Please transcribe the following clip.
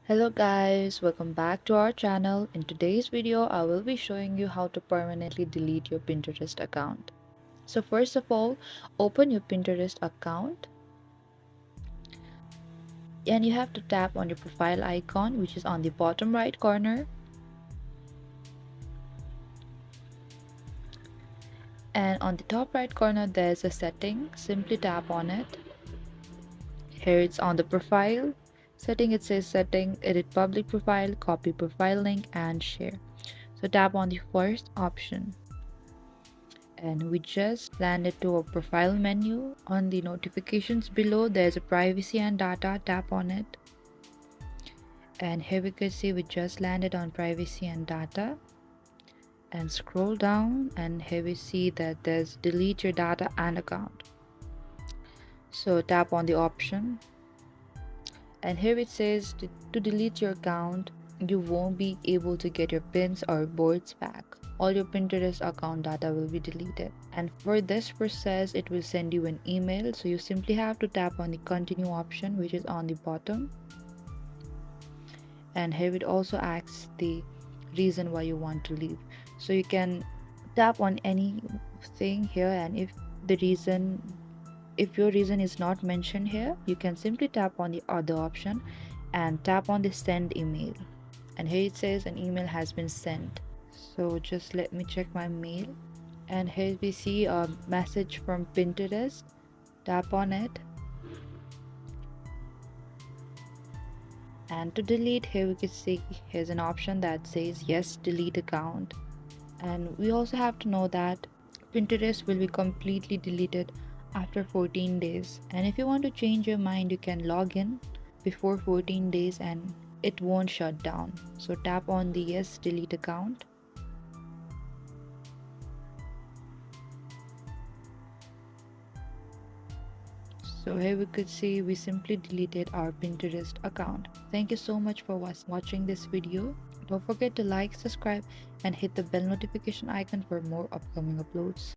Hello guys, welcome back to our channel. In today's video, I will be showing you how to permanently delete your Pinterest account. So first of all, open your Pinterest account and you have to tap on your profile icon, which is on the bottom right corner. And on the top right corner, there's a setting. Simply tap on it. Here it's on the profile setting. It says setting, edit public profile, copy profile link and share. So tap on the first option. And we just landed to a profile menu. On the notifications below, there's a privacy and data. Tap on it, and here we could see we just landed on privacy and data, and scroll down, and here we see that there's delete your data and account. So tap on the option, and here it says to delete your account, you won't be able to get your pins or boards back. All your Pinterest account data will be deleted. And for this process, it will send you an email. So you simply have to tap on the continue option, which is on the bottom. And here it also asks the reason why you want to leave. So you can tap on anything here, and if your reason is not mentioned here, you can simply tap on the other option and tap on the send email. And here it says an email has been sent. So just let me check my mail, and here we see a message from Pinterest. Tap on it, and to delete, here we can see here's an option that says yes, delete account. And we also have to know that Pinterest will be completely deleted after 14 days, and if you want to change your mind, you can log in before 14 days and it won't shut down. So tap on the yes, delete account. So here we could see we simply deleted our Pinterest account. Thank you so much for watching this video. Don't forget to like, subscribe and hit the bell notification icon for more upcoming uploads.